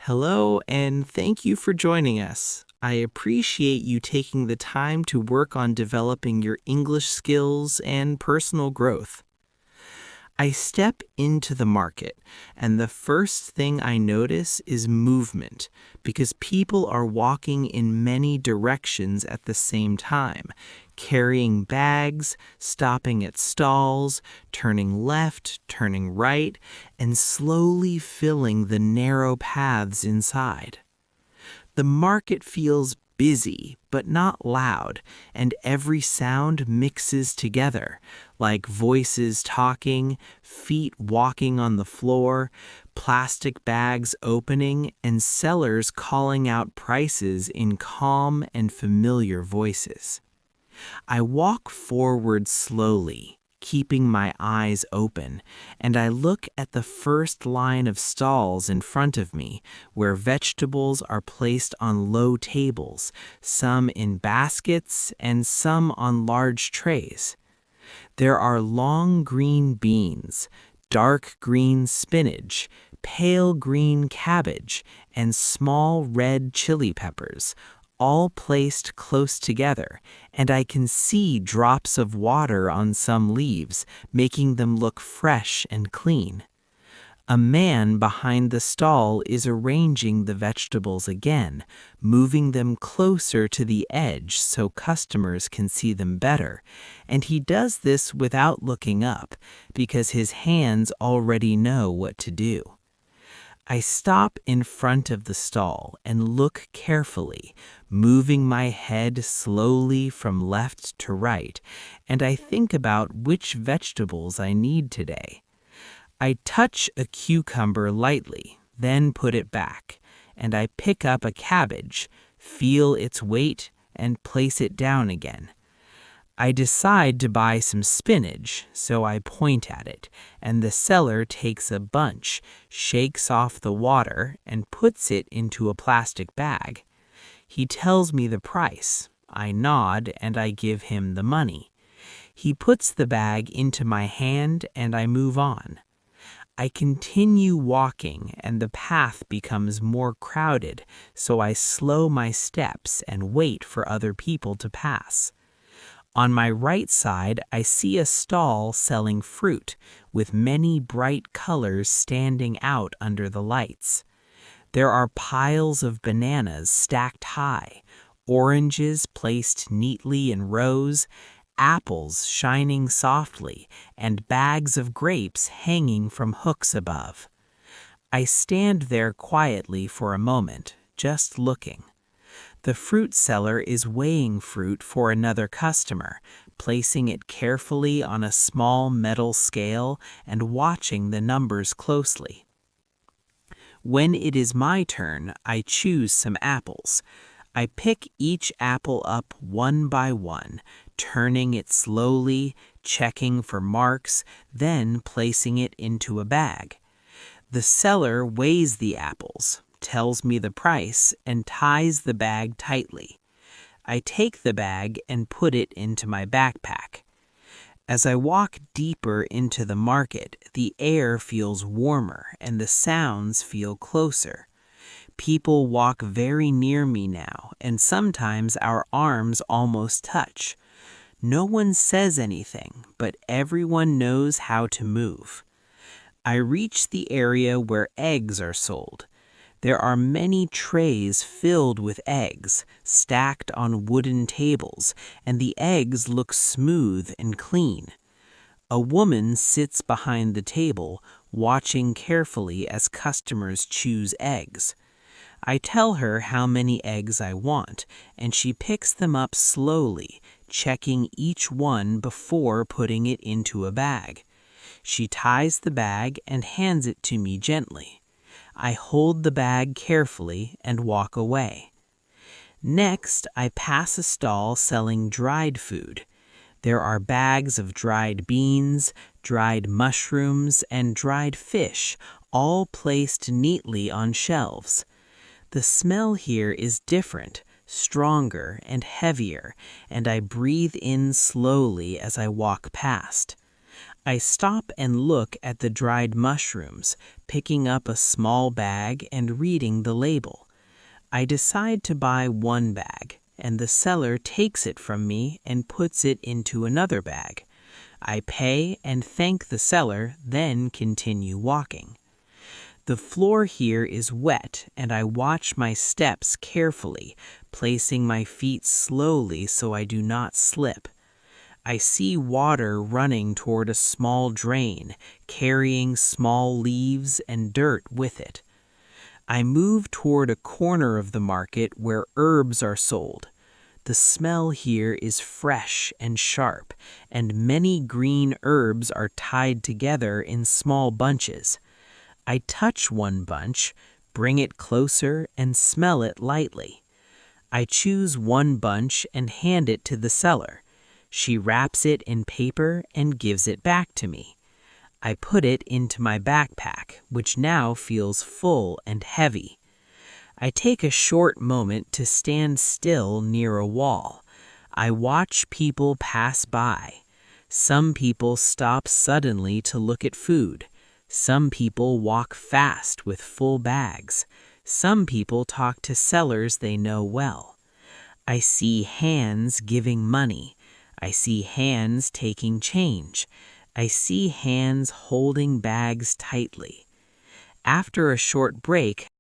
Hello, and thank you for joining us. I appreciate you taking the time to work on developing your English skills and personal growth. I step into the market, and the first thing I notice is movement because people are walking in many directions at the same time, carrying bags, stopping at stalls, turning left, turning right, and slowly filling the narrow paths inside. The market feels busy, but not loud, and every sound mixes together, like voices talking, feet walking on the floor, plastic bags opening, and sellers calling out prices in calm and familiar voices. I walk forward slowly, keeping my eyes open, and I look at the first line of stalls in front of me, where vegetables are placed on low tables, some in baskets and some on large trays. There are long green beans, dark green spinach, pale green cabbage, and small red chili peppers, all placed close together, and I can see drops of water on some leaves, making them look fresh and clean. A man behind the stall is arranging the vegetables again, moving them closer to the edge so customers can see them better, and he does this without looking up because his hands already know what to do. I stop in front of the stall and look carefully, moving my head slowly from left to right, and I think about which vegetables I need today. I touch a cucumber lightly, then put it back, and I pick up a cabbage, feel its weight, and place it down again. I decide to buy some spinach, so I point at it, and the seller takes a bunch, shakes off the water, and puts it into a plastic bag. He tells me the price. I nod, and I give him the money. He puts the bag into my hand, and I move on. I continue walking, and the path becomes more crowded, so I slow my steps and wait for other people to pass. On my right side, I see a stall selling fruit, with many bright colors standing out under the lights. There are piles of bananas stacked high, oranges placed neatly in rows, apples shining softly, and bags of grapes hanging from hooks above. I stand there quietly for a moment, just looking. The fruit seller is weighing fruit for another customer, placing it carefully on a small metal scale and watching the numbers closely. When it is my turn, I choose some apples. I pick each apple up one by one, turning it slowly, checking for marks, then placing it into a bag. The seller weighs the apples, tells me the price, and ties the bag tightly. I take the bag and put it into my backpack. As I walk deeper into the market, the air feels warmer and the sounds feel closer. People walk very near me now, and sometimes our arms almost touch. No one says anything, but everyone knows how to move. I reach the area where eggs are sold. There are many trays filled with eggs, stacked on wooden tables, and the eggs look smooth and clean. A woman sits behind the table, watching carefully as customers choose eggs. I tell her how many eggs I want, and she picks them up slowly, checking each one before putting it into a bag. She ties the bag and hands it to me gently. I hold the bag carefully and walk away. Next, I pass a stall selling dried food. There are bags of dried beans, dried mushrooms, and dried fish, all placed neatly on shelves. The smell here is different, stronger, and heavier, and I breathe in slowly as I walk past. I stop and look at the dried mushrooms, picking up a small bag and reading the label. I decide to buy one bag, and the seller takes it from me and puts it into another bag. I pay and thank the seller, then continue walking. The floor here is wet, and I watch my steps carefully, placing my feet slowly so I do not slip. I see water running toward a small drain, carrying small leaves and dirt with it. I move toward a corner of the market where herbs are sold. The smell here is fresh and sharp, and many green herbs are tied together in small bunches. I touch one bunch, bring it closer, and smell it lightly. I choose one bunch and hand it to the seller. She wraps it in paper and gives it back to me. I put it into my backpack, which now feels full and heavy. I take a short moment to stand still near a wall. I watch people pass by. Some people stop suddenly to look at food. Some people walk fast with full bags. Some people talk to sellers they know well. I see hands giving money. I see hands taking change. I see hands holding bags tightly. After a short break,